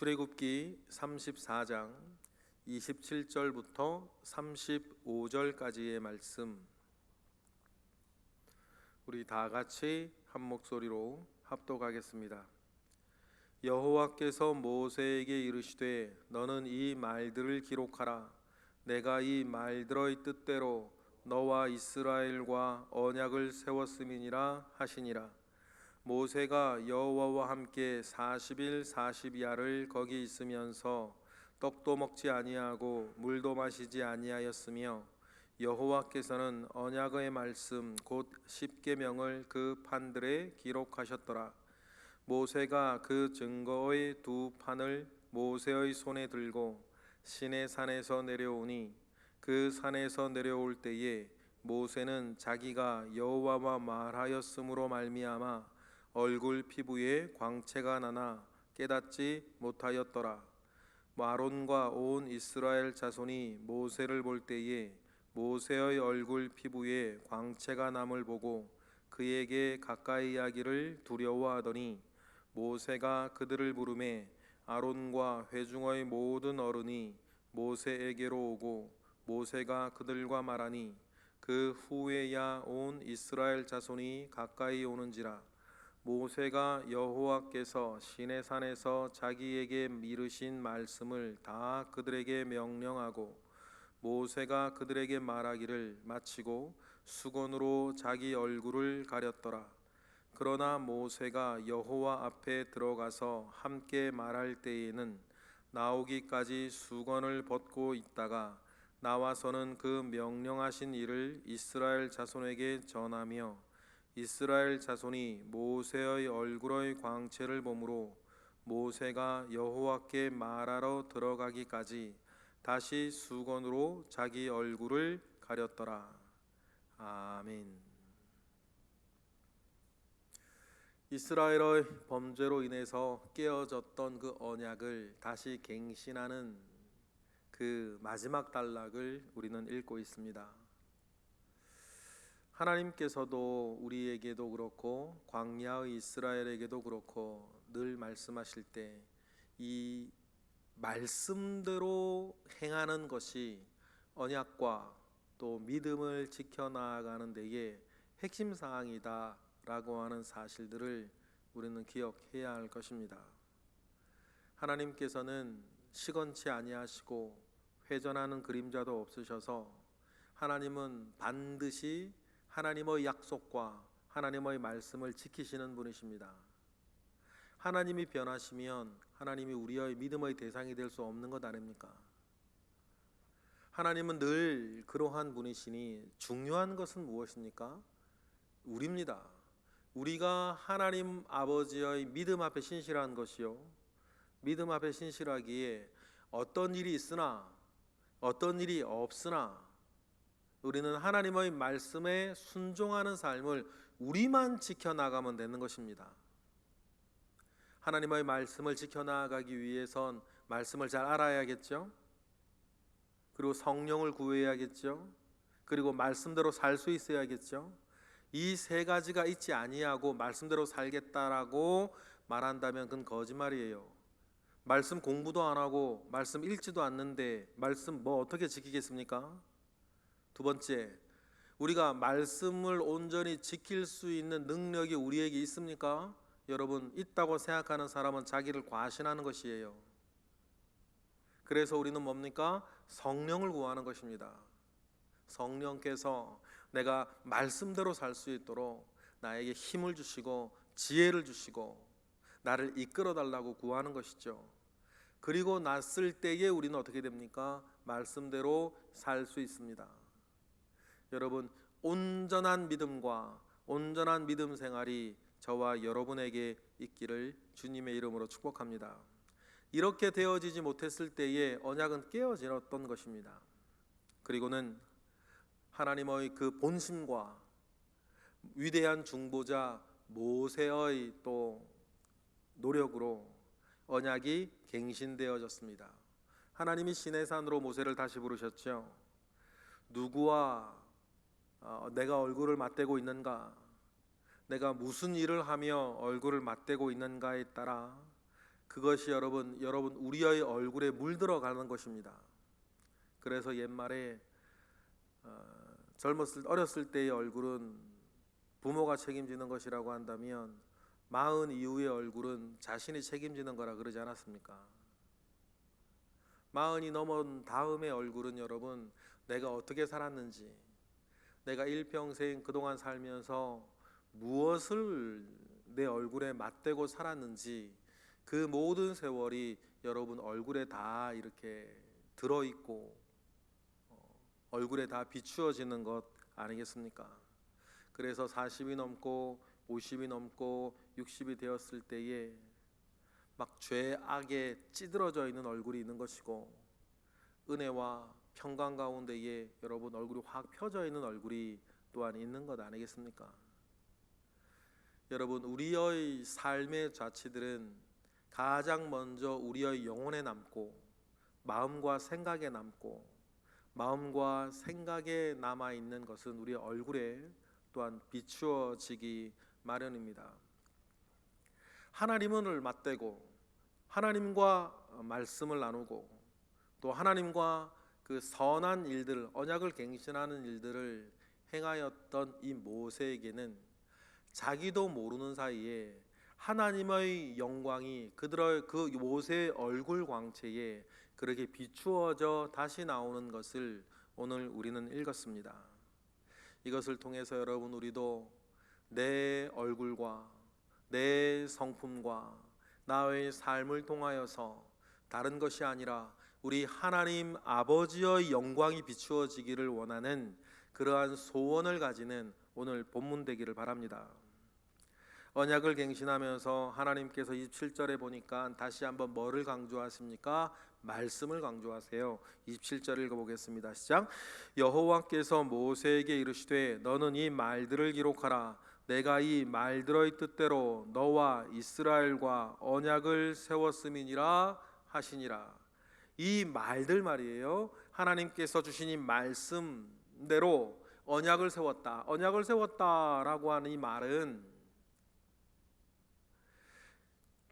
출애굽기 34장 27절부터 35절까지의 말씀, 우리 다 같이 한 목소리로 합독하겠습니다. 여호와께서 모세에게 이르시되 너는 이 말들을 기록하라. 내가 이 말들의 뜻대로 너와 이스라엘과 언약을 세웠음이니라 하시니라. 모세가 여호와와 함께 40일 40야를 거기 있으면서 떡도 먹지 아니하고 물도 마시지 아니하였으며 여호와께서는 언약의 말씀 곧 십계명을 그 판들에 기록하셨더라. 모세가 그 증거의 두 판을 모세의 손에 들고 시내산에서 내려오니 그 산에서 내려올 때에 모세는 자기가 여호와와 말하였으므로 말미암아 얼굴 피부에 광채가 나나 깨닫지 못하였더라. 아론과 온 이스라엘 자손이 모세를 볼 때에 모세의 얼굴 피부에 광채가 남을 보고 그에게 가까이 하기를 두려워하더니 모세가 그들을 부르매 아론과 회중의 모든 어른이 모세에게로 오고 모세가 그들과 말하니 그 후에야 온 이스라엘 자손이 가까이 오는지라. 모세가 여호와께서 시내산에서 자기에게 이르신 말씀을 다 그들에게 명령하고 모세가 그들에게 말하기를 마치고 수건으로 자기 얼굴을 가렸더라. 그러나 모세가 여호와 앞에 들어가서 함께 말할 때에는 나오기까지 수건을 벗고 있다가 나와서는 그 명령하신 일을 이스라엘 자손에게 전하며 이스라엘 자손이 모세의 얼굴의 광채를 보므로 모세가 여호와께 말하러 들어가기까지 다시 수건으로 자기 얼굴을 가렸더라. 아멘. 이스라엘의 범죄로 인해서 깨어졌던 그 언약을 다시 갱신하는 그 마지막 단락을 우리는 읽고 있습니다. 하나님께서도 우리에게도 그렇고 광야의 이스라엘에게도 그렇고 늘 말씀하실 때 이 말씀대로 행하는 것이 언약과 또 믿음을 지켜나가는 데에 핵심 사항이다 라고 하는 사실들을 우리는 기억해야 할 것입니다. 하나님께서는 시건치 아니하시고 회전하는 그림자도 없으셔서 하나님은 반드시 하나님의 약속과 하나님의 말씀을 지키시는 분이십니다. 하나님이 변하시면 하나님이 우리의 믿음의 대상이 될 수 없는 것 아닙니까? 하나님은 늘 그러한 분이시니 중요한 것은 무엇입니까? 우리입니다. 우리가 하나님 아버지의 믿음 앞에 신실한 것이요, 믿음 앞에 신실하기에 어떤 일이 있으나 어떤 일이 없으나 우리는 하나님의 말씀에 순종하는 삶을 우리만 지켜나가면 되는 것입니다. 하나님의 말씀을 지켜나가기 위해선 말씀을 잘 알아야겠죠. 그리고 성령을 구해야겠죠. 그리고 말씀대로 살 수 있어야겠죠. 이 세 가지가 있지 아니하고 말씀대로 살겠다라고 말한다면 그건 거짓말이에요. 말씀 공부도 안 하고 말씀 읽지도 않는데 말씀 뭐 어떻게 지키겠습니까? 두 번째, 우리가 말씀을 온전히 지킬 수 있는 능력이 우리에게 있습니까? 여러분, 있다고 생각하는 사람은 자기를 과신하는 것이에요. 그래서 우리는 뭡니까? 성령을 구하는 것입니다. 성령께서 내가 말씀대로 살 수 있도록 나에게 힘을 주시고 지혜를 주시고 나를 이끌어 달라고 구하는 것이죠. 그리고 났을 때에 우리는 어떻게 됩니까? 말씀대로 살 수 있습니다. 여러분, 온전한 믿음과 온전한 믿음 생활이 저와 여러분에게 있기를 주님의 이름으로 축복합니다. 이렇게 되어지지 못했을 때에 언약은 깨어졌던 것입니다. 그리고는 하나님의 그 본심과 위대한 중보자 모세의 또 노력으로 언약이 갱신되어졌습니다. 하나님이 시내산으로 모세를 다시 부르셨죠. 누구와 내가 얼굴을 맞대고 있는가, 내가 무슨 일을 하며 얼굴을 맞대고 있는가에 따라 그것이 여러분 우리의 얼굴에 물들어가는 것입니다. 그래서 옛말에 어렸을 때의 얼굴은 부모가 책임지는 것이라고 한다면 40 이후의 얼굴은 자신이 책임지는 거라 그러지 않았습니까? 40이 넘은 다음의 얼굴은 여러분 내가 어떻게 살았는지, 내가 일평생 그동안 살면서 무엇을 내 얼굴에 맞대고 살았는지, 그 모든 세월이 여러분 얼굴에 다 이렇게 들어있고 얼굴에 다 비추어지는 것 아니겠습니까? 그래서 40이 넘고 50이 넘고 60이 되었을 때에 막 죄악에 찌들어져 있는 얼굴이 있는 것이고, 은혜와 평강 가운데에 여러분 얼굴이 확 펴져 있는 얼굴이 또한 있는 것 아니겠습니까? 여러분 우리의 삶의 자취들은 가장 먼저 우리의 영혼에 남고 마음과 생각에 남고, 마음과 생각에 남아있는 것은 우리의 얼굴에 또한 비추어지기 마련입니다. 하나님을 맞대고 하나님과 말씀을 나누고 또 하나님과 그 선한 일들, 언약을 갱신하는 일들을 행하였던 이 모세에게는 자기도 모르는 사이에 하나님의 영광이 그들의 그 모세의 얼굴 광채에 그렇게 비추어져 다시 나오는 것을 오늘 우리는 읽었습니다. 이것을 통해서 여러분 우리도 내 얼굴과 내 성품과 나의 삶을 통하여서 다른 것이 아니라 우리 하나님 아버지의 영광이 비추어지기를 원하는 그러한 소원을 가지는 오늘 본문 되기를 바랍니다. 언약을 갱신하면서 하나님께서 27절에 보니까 다시 한번 뭐를 강조하십니까? 말씀을 강조하세요. 27절 읽어보겠습니다. 시작. 여호와께서 모세에게 이르시되 너는 이 말들을 기록하라. 내가 이 말들의 뜻대로 너와 이스라엘과 언약을 세웠음이니라 하시니라. 이 말들 말이에요. 하나님께서 주신 이 말씀대로 언약을 세웠다. 언약을 세웠다라고 하는 이 말은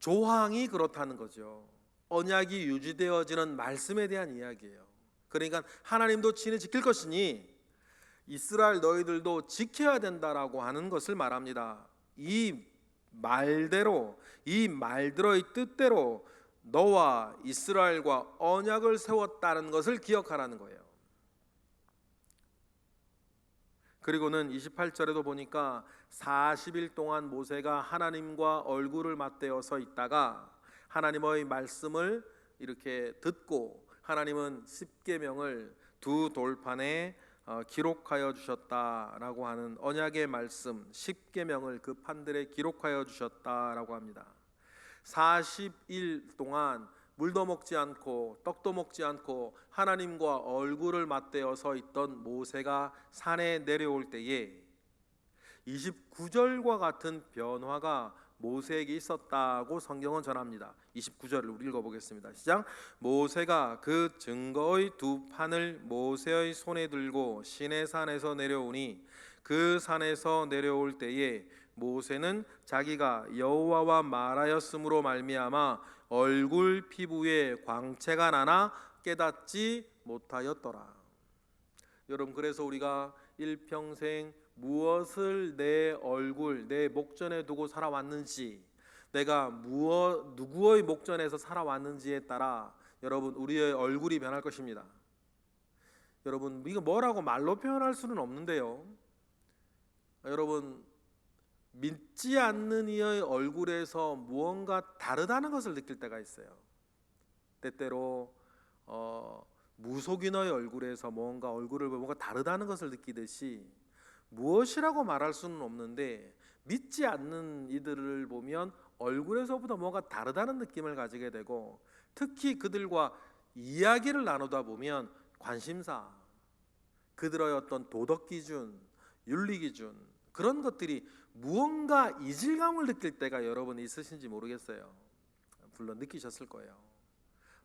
조항이 그렇다는 거죠. 언약이 유지되어지는 말씀에 대한 이야기예요. 그러니까 하나님도 친히 지킬 것이니 이스라엘 너희들도 지켜야 된다라고 하는 것을 말합니다. 이 말대로, 이 말들의 뜻대로 너와 이스라엘과 언약을 세웠다는 것을 기억하라는 거예요. 그리고는 28절에도 보니까 40일 동안 모세가 하나님과 얼굴을 맞대어서 있다가 하나님의 말씀을 이렇게 듣고 하나님은 십계명을 두 돌판에 기록하여 주셨다라고 하는 언약의 말씀 십계명을 그 판들에 기록하여 주셨다라고 합니다. 40일 동안 물도 먹지 않고 떡도 먹지 않고 하나님과 얼굴을 맞대어 서 있던 모세가 산에 내려올 때에 29절과 같은 변화가 모세에게 있었다고 성경은 전합니다. 29절을 우리 읽어보겠습니다. 시작. 모세가 그 증거의 두 판을 모세의 손에 들고 시내산에서 내려오니 그 산에서 내려올 때에 모세는 자기가 여호와와 말하였으므로 말미암아 얼굴 피부에 광채가 나나 깨닫지 못하였더라. 여러분 그래서 우리가 일평생 무엇을 내 얼굴, 내 목전에 두고 살아왔는지, 내가 누구의 목전에서 살아왔는지에 따라 여러분 우리의 얼굴이 변할 것입니다. 여러분 이거 뭐라고 말로 표현할 수는 없는데요, 여러분 믿지 않는 이의 얼굴에서 무언가 다르다는 것을 느낄 때가 있어요. 때때로 무속인의 얼굴에서 뭔가 얼굴을 보면 뭔가 다르다는 것을 느끼듯이 무엇이라고 말할 수는 없는데 믿지 않는 이들을 보면 얼굴에서보다 뭔가 다르다는 느낌을 가지게 되고, 특히 그들과 이야기를 나누다 보면 관심사, 그들의 어떤 도덕 기준, 윤리 기준, 그런 것들이 무언가 이질감을 느낄 때가 여러분 있으신지 모르겠어요. 물론 느끼셨을 거예요.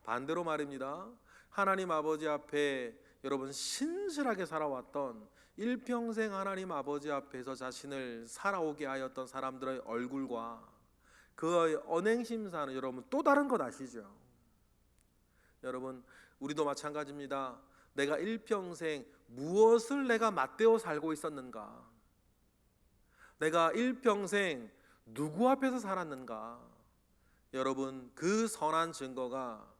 반대로 말입니다. 하나님 아버지 앞에 여러분 신실하게 살아왔던, 일평생 하나님 아버지 앞에서 자신을 살아오게 하였던 사람들의 얼굴과 그 언행심사는 여러분 또 다른 것 아시죠? 여러분, 우리도 마찬가지입니다. 내가 일평생 무엇을 내가 맞대어 살고 있었는가? 내가 일평생 누구 앞에서 살았는가? 여러분, 그 선한 증거가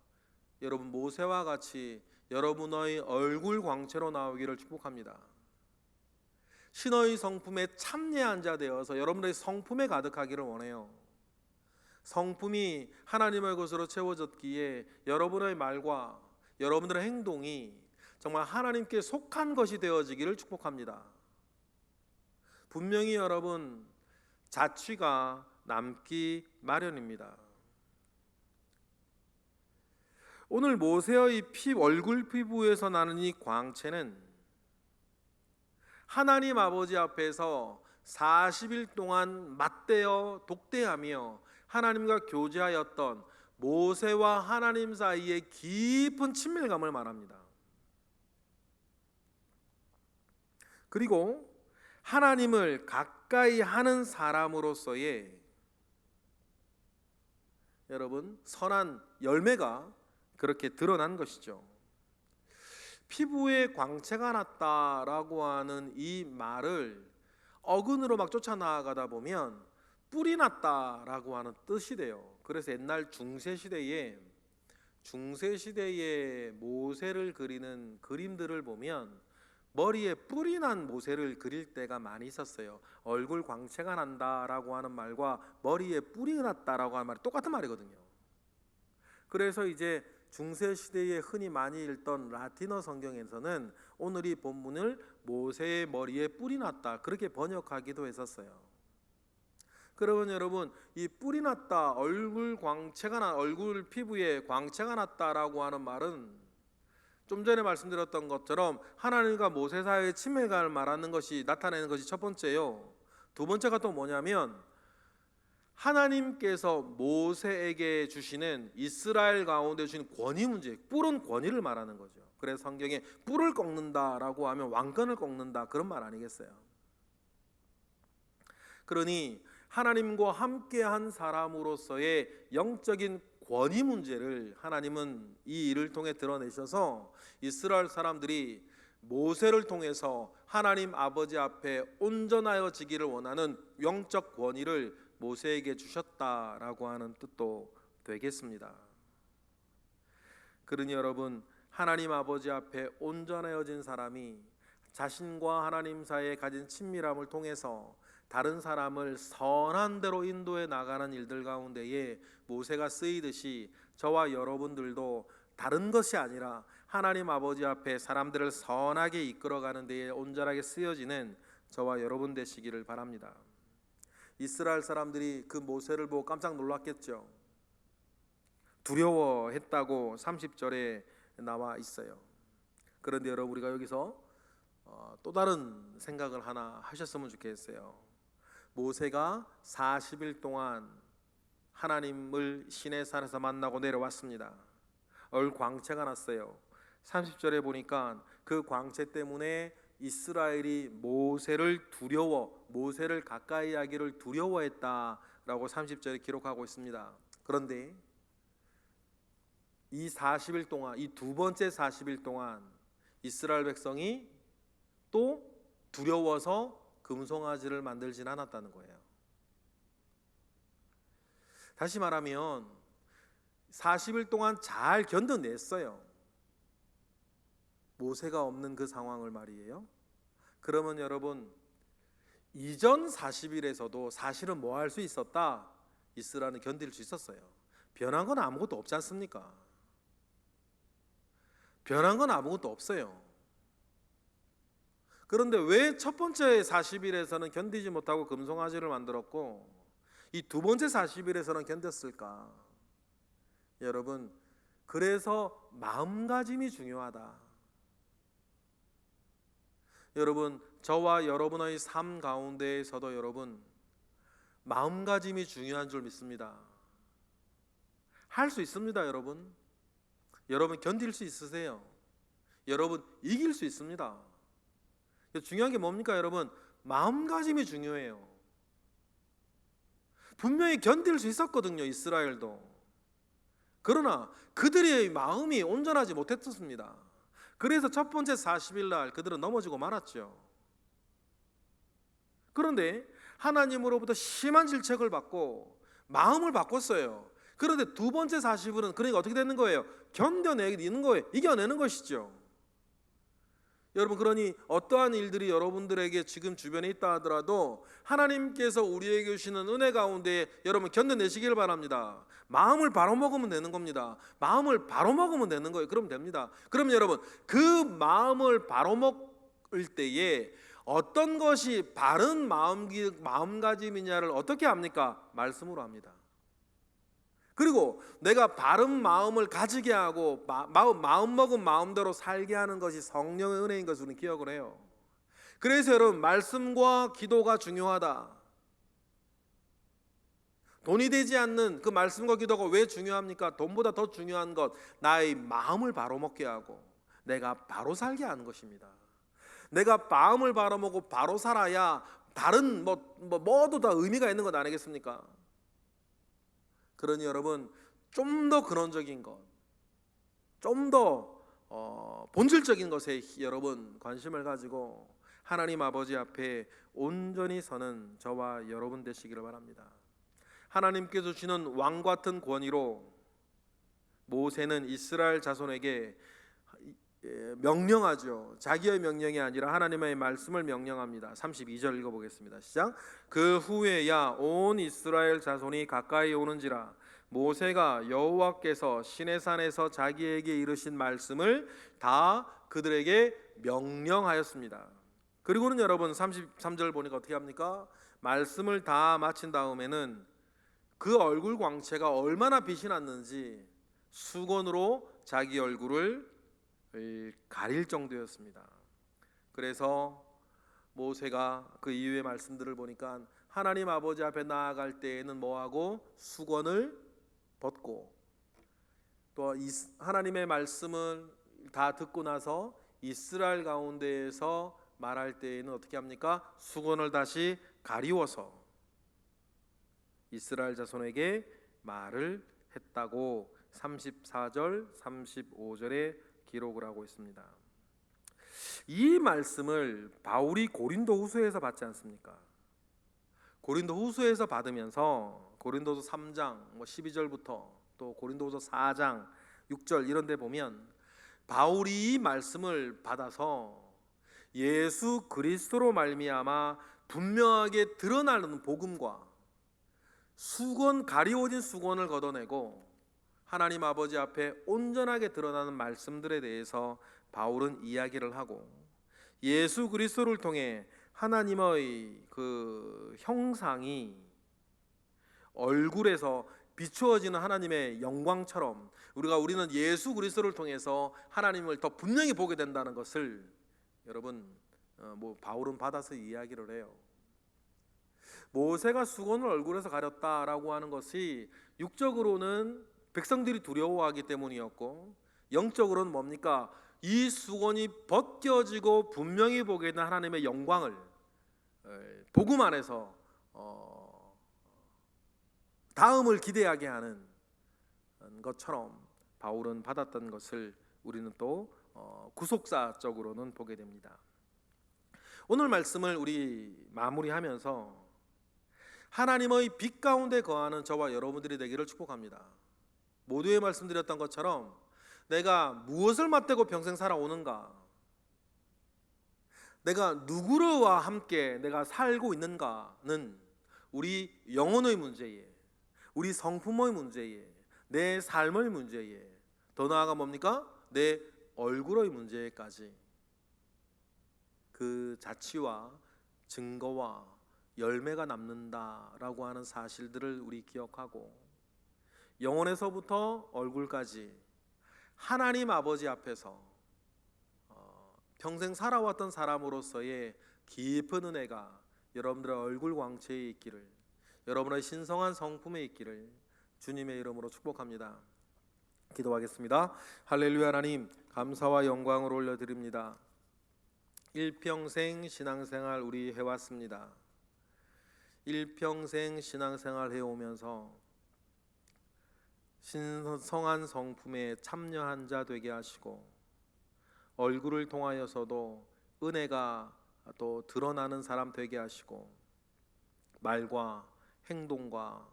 여러분 모세와 같이 여러분의 얼굴 광채로 나오기를 축복합니다. 신의 성품에 참여한 자 되어서 여러분의 성품에 가득하기를 원해요. 성품이 하나님의 것으로 채워졌기에 여러분의 말과 여러분들의 행동이 정말 하나님께 속한 것이 되어지기를 축복합니다. 분명히 여러분 자취가 남기 마련입니다. 오늘 모세의 얼굴 피부에서 나는 이 광채는 하나님 아버지 앞에서 40일 동안 맞대어 독대하며 하나님과 교제하였던 모세와 하나님 사이의 깊은 친밀감을 말합니다. 그리고 하나님을 가까이 하는 사람으로서의 여러분 선한 열매가 그렇게 드러난 것이죠. 피부에 광채가 났다라고 하는 이 말을 어근으로 막 쫓아 나아가다 보면 뿔이 났다라고 하는 뜻이 돼요. 그래서 옛날 중세시대에 모세를 그리는 그림들을 보면 머리에 뿔이 난 모세를 그릴 때가 많이 있었어요. 얼굴 광채가 난다라고 하는 말과 머리에 뿔이 났다라고 하는 말이 똑같은 말이거든요. 그래서 이제 중세시대에 흔히 많이 읽던 라틴어 성경에서는 오늘 이 본문을 모세의 머리에 뿔이 났다 그렇게 번역하기도 했었어요. 그러면 여러분, 이 뿔이 났다, 얼굴 피부에 광채가 났다라고 하는 말은 좀 전에 말씀드렸던 것처럼 하나님과 모세 사이의 친밀감을 말하는 것이 나타내는 것이 첫 번째요. 두 번째가 또 뭐냐면 하나님께서 모세에게 주시는 이스라엘 가운데 주신 권위 문제, 뿔은 권위를 말하는 거죠. 그래서 성경에 뿔을 꺾는다라고 하면 왕권을 꺾는다 그런 말 아니겠어요? 그러니 하나님과 함께한 사람으로서의 영적인 권위 문제를 하나님은 이 일을 통해 드러내셔서 이스라엘 사람들이 모세를 통해서 하나님 아버지 앞에 온전하여지기를 원하는 영적 권위를 모세에게 주셨다라고 하는 뜻도 되겠습니다. 그러니 여러분, 하나님 아버지 앞에 온전하여진 사람이 자신과 하나님 사이에 가진 친밀함을 통해서 다른 사람을 선한 대로 인도해 나가는 일들 가운데에 모세가 쓰이듯이 저와 여러분들도 다른 것이 아니라 하나님 아버지 앞에 사람들을 선하게 이끌어가는 데에 온전하게 쓰여지는 저와 여러분 되시기를 바랍니다. 이스라엘 사람들이 그 모세를 보고 깜짝 놀랐겠죠. 두려워했다고 30절에 나와 있어요. 그런데 여러분, 우리가 여기서 또 다른 생각을 하나 하셨으면 좋겠어요. 모세가 40일 동안 하나님을 시내산에서 만나고 내려왔습니다. 얼 광채가 났어요. 30절에 보니까 그 광채 때문에 이스라엘이 모세를 가까이 하기를 두려워했다라고 30절에 기록하고 있습니다. 그런데 이 40일 동안, 이 두 번째 40일 동안 이스라엘 백성이 또 두려워서 금송아지를 만들진 않았다는 거예요. 다시 말하면 40일 동안 잘 견뎌냈어요. 모세가 없는 그 상황을 말이에요. 그러면 여러분, 이전 40일에서도 사실은 뭐 할 수 있었다? 이스라엘은 견딜 수 있었어요. 변한 건 아무것도 없지 않습니까? 변한 건 아무것도 없어요. 그런데 왜 첫 번째 40일에서는 견디지 못하고 금송아지를 만들었고 이 두 번째 40일에서는 견뎠을까? 여러분, 그래서 마음가짐이 중요하다. 여러분, 저와 여러분의 삶 가운데에서도 여러분 마음가짐이 중요한 줄 믿습니다. 할 수 있습니다. 여러분 견딜 수 있으세요? 여러분 이길 수 있습니다. 중요한 게 뭡니까 여러분? 마음가짐이 중요해요. 분명히 견딜 수 있었거든요, 이스라엘도. 그러나 그들의 마음이 온전하지 못했습니다. 그래서 첫 번째 40일 날 그들은 넘어지고 말았죠. 그런데 하나님으로부터 심한 질책을 받고 마음을 바꿨어요. 그런데 두 번째 40일은 그러니까 어떻게 되는 거예요? 견뎌내는 거예요. 이겨내는 것이죠. 여러분, 그러니 어떠한 일들이 여러분들에게 지금 주변에 있다 하더라도 하나님께서 우리에게 주시는 은혜 가운데 여러분 견뎌내시길 바랍니다. 마음을 바로 먹으면 되는 겁니다. 마음을 바로 먹으면 되는 거예요. 그러면 됩니다. 그럼 여러분, 그 마음을 바로 먹을 때에 어떤 것이 바른 마음가짐이냐를 어떻게 합니까? 말씀으로 합니다. 그리고 내가 바른 마음을 가지게 하고 마음 먹은 마음대로 살게 하는 것이 성령의 은혜인 것을 우리는 기억을 해요. 그래서 여러분, 말씀과 기도가 중요하다. 돈이 되지 않는 그 말씀과 기도가 왜 중요합니까? 돈보다 더 중요한 것, 나의 마음을 바로 먹게 하고 내가 바로 살게 하는 것입니다. 내가 마음을 바로 먹고 바로 살아야 다른 모두 다 의미가 있는 것 아니겠습니까? 그러니 여러분, 좀 더 근원적인 것, 좀 더 본질적인 것에 여러분 관심을 가지고 하나님 아버지 앞에 온전히 서는 저와 여러분 되시기를 바랍니다. 하나님께서 주시는 왕 같은 권위로 모세는 이스라엘 자손에게 명령하죠. 자기의 명령이 아니라 하나님의 말씀을 명령합니다. 32절 읽어보겠습니다. 시작. 그 후에야 온 이스라엘 자손이 가까이 오는지라 모세가 여호와께서 시내산에서 자기에게 이르신 말씀을 다 그들에게 명령하였습니다. 그리고는 여러분 33절 보니까 어떻게 합니까? 말씀을 다 마친 다음에는 그 얼굴 광채가 얼마나 빛이 났는지 수건으로 자기 얼굴을 가릴 정도였습니다. 그래서 모세가 그 이후의 말씀들을 보니까 하나님 아버지 앞에 나아갈 때에는 뭐하고 수건을 벗고 또 하나님의 말씀을 다 듣고 나서 이스라엘 가운데에서 말할 때에는 어떻게 합니까? 수건을 다시 가리워서 이스라엘 자손에게 말을 했다고 34절 35절에 기록을 하고 있습니다. 이 말씀을 바울이 고린도후서에서 받지 않습니까? 고린도후서에서 받으면서 고린도서 3장 12절부터 또 고린도서 4장 6절 이런 데 보면 바울이 이 말씀을 받아서 예수 그리스도로 말미암아 분명하게 드러나는 복음과 가리워진 수건을 걷어내고 하나님 아버지 앞에 온전하게 드러나는 말씀들에 대해서 바울은 이야기를 하고 예수 그리스도를 통해 하나님의 그 형상이 얼굴에서 비추어지는 하나님의 영광처럼 우리는 예수 그리스도를 통해서 하나님을 더 분명히 보게 된다는 것을 여러분 바울은 받아서 이야기를 해요. 모세가 수건을 얼굴에서 가렸다라고 하는 것이 육적으로는 백성들이 두려워하기 때문이었고 영적으로는 뭡니까? 이 수건이 벗겨지고 분명히 보게 되는 하나님의 영광을 복음 안에서 다음을 기대하게 하는 것처럼 바울은 받았던 것을 우리는 또 구속사적으로는 보게 됩니다. 오늘 말씀을 우리 마무리하면서 하나님의 빛 가운데 거하는 저와 여러분들이 되기를 축복합니다. 모두에 말씀드렸던 것처럼 내가 무엇을 맞대고 평생 살아오는가, 내가 누구와 함께 내가 살고 있는가는 우리 영혼의 문제에, 우리 성품의 문제에, 내 삶의 문제에, 더 나아가 뭡니까? 내 얼굴의 문제까지 그 자취와 증거와 열매가 남는다라고 하는 사실들을 우리 기억하고 영혼에서부터 얼굴까지 하나님 아버지 앞에서 평생 살아왔던 사람으로서의 깊은 은혜가 여러분들의 얼굴 광채에 있기를, 여러분의 신성한 성품에 있기를 주님의 이름으로 축복합니다. 기도하겠습니다. 할렐루야. 하나님 감사와 영광을 올려드립니다. 일평생 신앙생활 우리 해왔습니다. 일평생 신앙생활 해오면서 신성한 성품에 참여한 자 되게 하시고 얼굴을 통하여서도 은혜가 또 드러나는 사람 되게 하시고 말과 행동과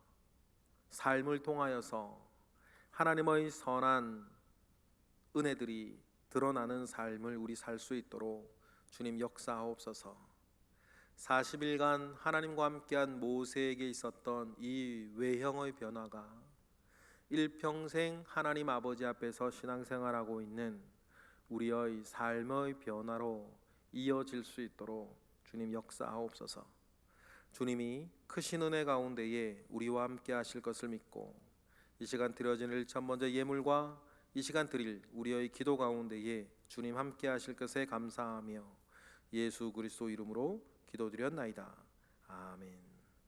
삶을 통하여서 하나님의 선한 은혜들이 드러나는 삶을 우리 살 수 있도록 주님 역사하옵소서. 40일간 하나님과 함께한 모세에게 있었던 이 외형의 변화가 일평생 하나님 아버지 앞에서 신앙생활하고 있는 우리의 삶의 변화로 이어질 수 있도록 주님 역사하옵소서. 주님이 크신 은혜 가운데에 우리와 함께 하실 것을 믿고 이 시간 드려진 일천 번째 예물과 이 시간 드릴 우리의 기도 가운데에 주님 함께 하실 것에 감사하며 예수 그리스도 이름으로 기도드렸나이다. 아멘.